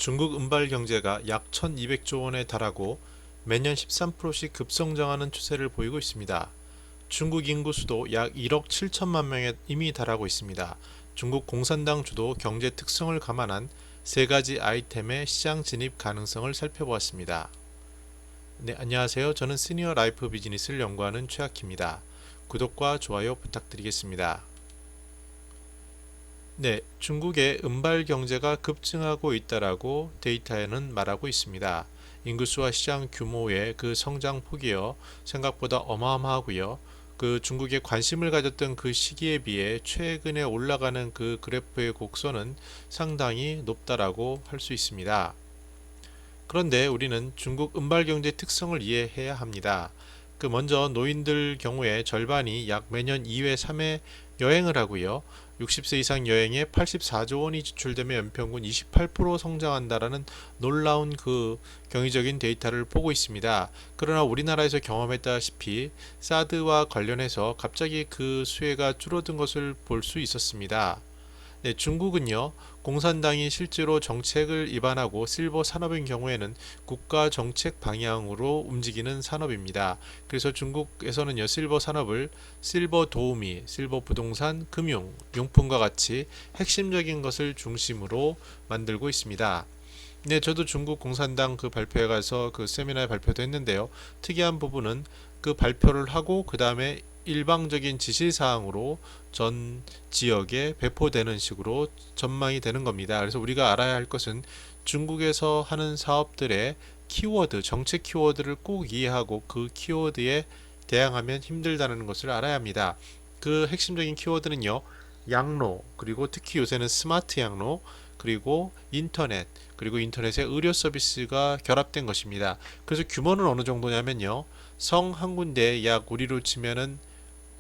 중국 은발 경제가 약 1200조 원에 달하고 매년 13%씩 급성장하는 추세를 보이고 있습니다. 중국 인구 수도 약 1억 7천만 명에 이미 달하고 있습니다. 중국 공산당 주도 경제 특성을 감안한 세 가지 아이템의 시장 진입 가능성을 살펴보았습니다. 네, 안녕하세요. 저는 시니어 라이프 비즈니스를 연구하는 최학희입니다. 구독과 좋아요 부탁드리겠습니다. 네, 중국의 은발 경제가 급증하고 있다라고 데이터에는 말하고 있습니다. 인구수와 시장 규모의 그 성장 폭이요, 생각보다 어마어마하고요. 그 중국에 관심을 가졌던 그 시기에 비해 최근에 올라가는 그 그래프의 곡선은 상당히 높다라고 할 수 있습니다. 그런데 우리는 중국 은발 경제 특성을 이해해야 합니다. 그 먼저 노인들 경우에 절반이 약 매년 2회, 3회 여행을 하고요. 60세 이상 여행에 84조 원이 지출되며 연평균 28% 성장한다라는 놀라운 그 경이적인 데이터를 보고 있습니다. 그러나 우리나라에서 경험했다시피 사드와 관련해서 갑자기 그 수혜가 줄어든 것을 볼 수 있었습니다. 네, 중국은요, 공산당이 실제로 정책을 입안하고 실버 산업인 경우에는 국가 정책 방향으로 움직이는 산업입니다. 그래서 중국에서는요, 실버 산업을 실버 도우미, 실버 부동산, 금융, 용품과 같이 핵심적인 것을 중심으로 만들고 있습니다. 네, 저도 중국 공산당 그 발표회 가서 그 세미나에 발표도 했는데요. 특이한 부분은 그 발표를 하고 그 다음에 일방적인 지시사항으로 전 지역에 배포되는 식으로 전망이 되는 겁니다. 그래서 우리가 알아야 할 것은 중국에서 하는 사업들의 키워드, 정책 키워드를 꼭 이해하고 그 키워드에 대항하면 힘들다는 것을 알아야 합니다. 그 핵심적인 키워드는요, 양로, 그리고 특히 요새는 스마트 양로, 그리고 인터넷, 그리고 인터넷의 의료 서비스가 결합된 것입니다. 그래서 규모는 어느 정도냐면요, 성 한 군데 약 우리로 치면은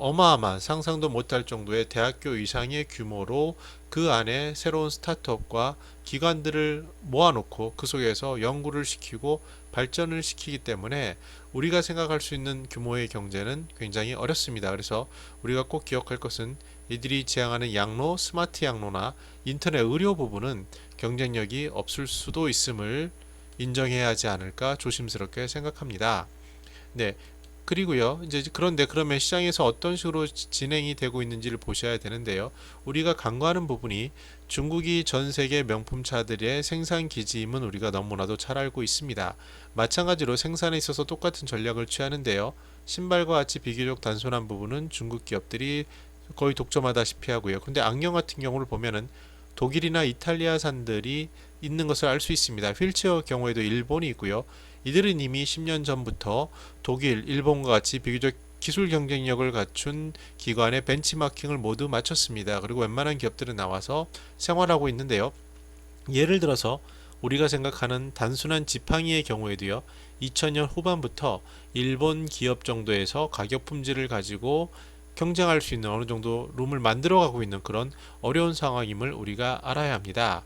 어마어마한 상상도 못할 정도의 대학교 이상의 규모로 그 안에 새로운 스타트업과 기관들을 모아놓고 그 속에서 연구를 시키고 발전을 시키기 때문에 우리가 생각할 수 있는 규모의 경제는 굉장히 어렵습니다. 그래서 우리가 꼭 기억할 것은 이들이 지향하는 양로, 스마트 양로나 인터넷 의료 부분은 경쟁력이 없을 수도 있음을 인정해야 하지 않을까 조심스럽게 생각합니다. 네. 그리고요, 이제 그런데 그러면 시장에서 어떤 식으로 진행이 되고 있는지를 보셔야 되는데요. 우리가 간과하는 부분이 중국이 전 세계 명품차들의 생산 기지임은 우리가 너무나도 잘 알고 있습니다. 마찬가지로 생산에 있어서 똑같은 전략을 취하는데요. 신발과 같이 비교적 단순한 부분은 중국 기업들이 거의 독점하다시피 하고요. 근데 안경 같은 경우를 보면은 독일이나 이탈리아산들이 있는 것을 알 수 있습니다. 휠체어 경우에도 일본이 있고요. 이들은 이미 10년 전부터 독일, 일본과 같이 비교적 기술 경쟁력을 갖춘 기관의 벤치마킹을 모두 마쳤습니다. 그리고 웬만한 기업들은 나와서 생활하고 있는데요. 예를 들어서 우리가 생각하는 단순한 지팡이의 경우에도요, 2000년 후반부터 일본 기업 정도에서 가격 품질을 가지고 경쟁할 수 있는 어느 정도 룸을 만들어가고 있는 그런 어려운 상황임을 우리가 알아야 합니다.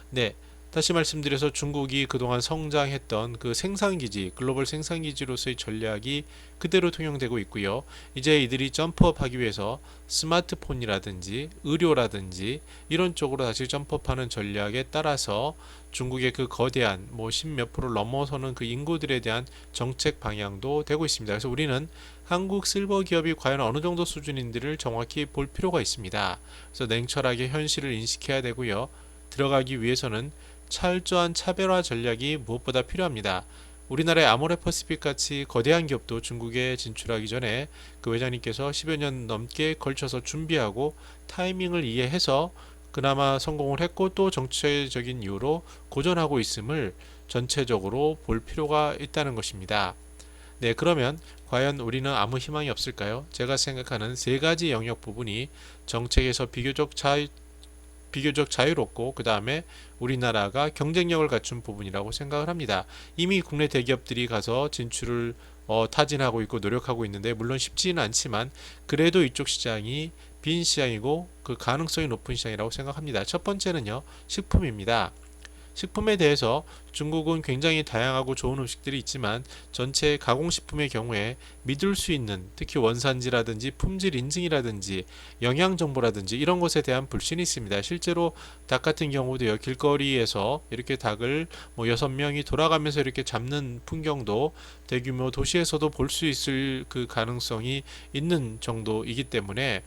네, 다시 말씀드려서 중국이 그동안 성장했던 그 생산기지, 글로벌 생산기지로서의 전략이 그대로 통용되고 있고요. 이제 이들이 점프업하기 위해서 스마트폰이라든지 의료라든지 이런 쪽으로 다시 점프업하는 전략에 따라서 중국의 그 거대한 뭐 10몇 프로 넘어서는 그 인구들에 대한 정책 방향도 되고 있습니다. 그래서 우리는 한국 실버 기업이 과연 어느 정도 수준인지를 정확히 볼 필요가 있습니다. 그래서 냉철하게 현실을 인식해야 되고요. 들어가기 위해서는 철저한 차별화 전략이 무엇보다 필요합니다. 우리나라의 아모레퍼시픽 같이 거대한 기업도 중국에 진출하기 전에 그 회장님께서 10여 년 넘게 걸쳐서 준비하고 타이밍을 이해해서 그나마 성공을 했고 또 정치적인 이유로 고전하고 있음을 전체적으로 볼 필요가 있다는 것입니다. 네, 그러면 과연 우리는 아무 희망이 없을까요? 제가 생각하는 세 가지 영역 부분이 정책에서 비교적 자유롭고 그 다음에 우리나라가 경쟁력을 갖춘 부분이라고 생각을 합니다. 이미 국내 대기업들이 가서 진출을 타진하고 있고 노력하고 있는데 물론 쉽지는 않지만 그래도 이쪽 시장이 빈 시장이고 그 가능성이 높은 시장이라고 생각합니다. 첫 번째는요, 식품입니다. 식품에 대해서 중국은 굉장히 다양하고 좋은 음식들이 있지만 전체 가공식품의 경우에 믿을 수 있는, 특히 원산지라든지 품질 인증이라든지 영양 정보라든지 이런 것에 대한 불신이 있습니다. 실제로 닭 같은 경우도요, 길거리에서 이렇게 닭을 뭐 6명이 돌아가면서 이렇게 잡는 풍경도 대규모 도시에서도 볼 수 있을 그 가능성이 있는 정도이기 때문에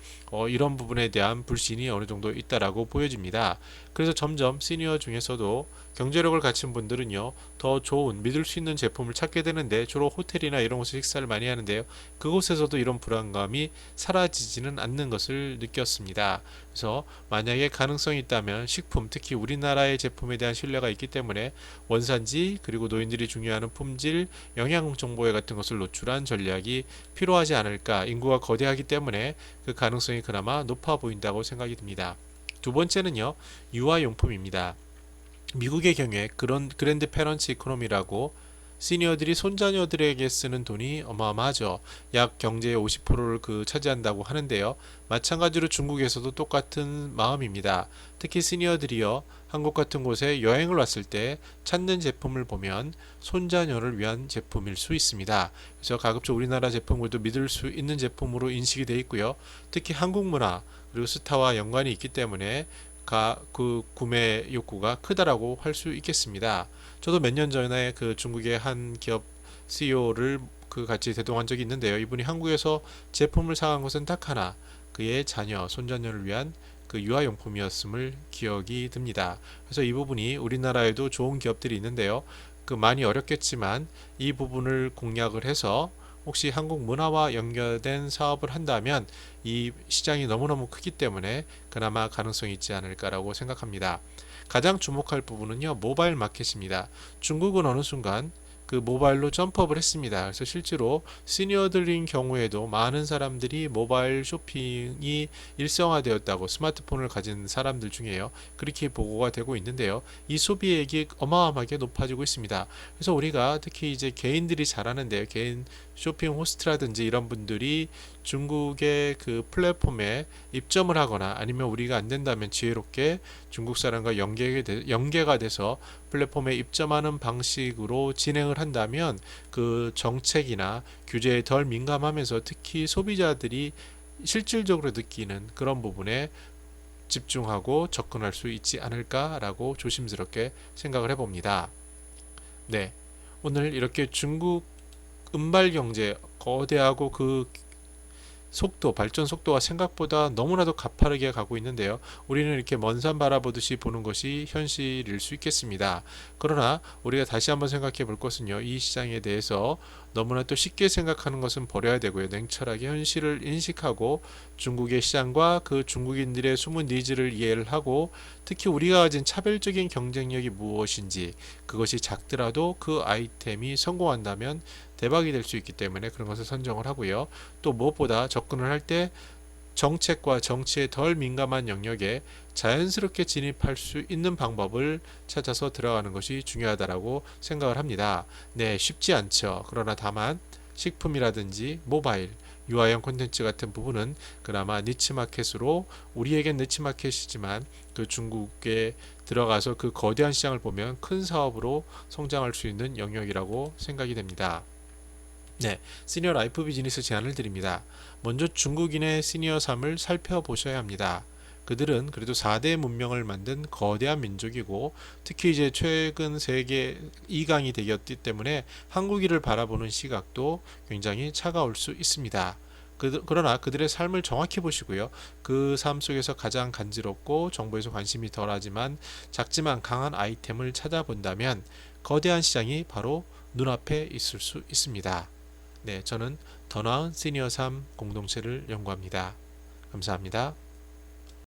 이런 부분에 대한 불신이 어느 정도 있다라고 보여집니다. 그래서 점점 시니어 중에서도 경제력을 갖춘 분들은요, 더 좋은 믿을 수 있는 제품을 찾게 되는데, 주로 호텔이나 이런 곳에서 식사를 많이 하는데요, 그곳에서도 이런 불안감이 사라지지는 않는 것을 느꼈습니다. 그래서 만약에 가능성이 있다면 식품, 특히 우리나라의 제품에 대한 신뢰가 있기 때문에 원산지, 그리고 노인들이 중요하는 품질, 영양 정보에 같은 것을 노출한 전략이 필요하지 않을까. 인구가 거대하기 때문에 그 가능성이 그나마 높아 보인다고 생각이 듭니다. 두 번째는요, 유아용품입니다. 미국의 경우에 그런 그랜드 페런츠 이코노미라고 시니어들이 손자녀들에게 쓰는 돈이 어마어마하죠. 약 경제의 50%를 차지한다고 하는데요. 마찬가지로 중국에서도 똑같은 마음입니다. 특히 시니어들이요, 한국 같은 곳에 여행을 왔을 때 찾는 제품을 보면 손자녀를 위한 제품일 수 있습니다. 그래서 가급적 우리나라 제품들도 믿을 수 있는 제품으로 인식이 되어 있고요. 특히 한국 문화 그리고 스타와 연관이 있기 때문에 그 구매 욕구가 크다라고 할 수 있겠습니다. 저도 몇 년 전에 그 중국의 한 기업 CEO를 같이 대동한 적이 있는데요. 이분이 한국에서 제품을 사간 것은 딱 하나, 그의 자녀, 손자녀를 위한 그 유아용품이었음을 기억이 듭니다. 그래서 이 부분이 우리나라에도 좋은 기업들이 있는데요. 많이 어렵겠지만 이 부분을 공략을 해서 혹시 한국 문화와 연결된 사업을 한다면 이 시장이 너무너무 크기 때문에 그나마 가능성이 있지 않을까라고 생각합니다. 가장 주목할 부분은요, 모바일 마켓입니다. 중국은 어느 순간 그 모바일로 점프업을 했습니다. 그래서 실제로 시니어들인 경우에도 많은 사람들이 모바일 쇼핑이 일상화되었다고, 스마트폰을 가진 사람들 중에요, 그렇게 보고가 되고 있는데요. 이 소비액이 어마어마하게 높아지고 있습니다. 그래서 우리가 특히 이제 개인들이 잘하는데요, 개인 쇼핑 호스트라든지 이런 분들이 중국의 그 플랫폼에 입점을 하거나 아니면 우리가 안 된다면 지혜롭게 중국 사람과 연계가 돼서 플랫폼에 입점하는 방식으로 진행을 한다면 그 정책이나 규제에 덜 민감하면서 특히 소비자들이 실질적으로 느끼는 그런 부분에 집중하고 접근할 수 있지 않을까라고 조심스럽게 생각을 해봅니다. 네, 오늘 이렇게 중국 은발 경제, 거대하고 발전 속도가 생각보다 너무나도 가파르게 가고 있는데요. 우리는 이렇게 먼 산 바라보듯이 보는 것이 현실일 수 있겠습니다. 그러나 우리가 다시 한번 생각해 볼 것은요, 이 시장에 대해서 너무나 또 쉽게 생각하는 것은 버려야 되고요. 냉철하게 현실을 인식하고 중국의 시장과 그 중국인들의 숨은 니즈를 이해를 하고, 특히 우리가 가진 차별적인 경쟁력이 무엇인지, 그것이 작더라도 그 아이템이 성공한다면 대박이 될 수 있기 때문에 그런 것을 선정을 하고요. 또 무엇보다 접근을 할 때 정책과 정치에 덜 민감한 영역에 자연스럽게 진입할 수 있는 방법을 찾아서 들어가는 것이 중요하다라고 생각을 합니다. 네, 쉽지 않죠. 그러나 다만 식품이라든지 모바일, 유아용 콘텐츠 같은 부분은 그나마 니치 마켓으로, 우리에겐 니치 마켓이지만 그 중국에 들어가서 그 거대한 시장을 보면 큰 사업으로 성장할 수 있는 영역이라고 생각이 됩니다. 네, 시니어 라이프 비즈니스 제안을 드립니다. 먼저 중국인의 시니어 삶을 살펴보셔야 합니다. 그들은 그래도 4대 문명을 만든 거대한 민족이고, 특히 이제 최근 세계 2강이 되었기 때문에 한국인을 바라보는 시각도 굉장히 차가울 수 있습니다. 그러나 그들의 삶을 정확히 보시고요, 그 삶 속에서 가장 간지럽고 정보에서 관심이 덜하지만 작지만 강한 아이템을 찾아본다면 거대한 시장이 바로 눈앞에 있을 수 있습니다. 네, 저는 더 나은 시니어 삶 공동체를 연구합니다. 감사합니다.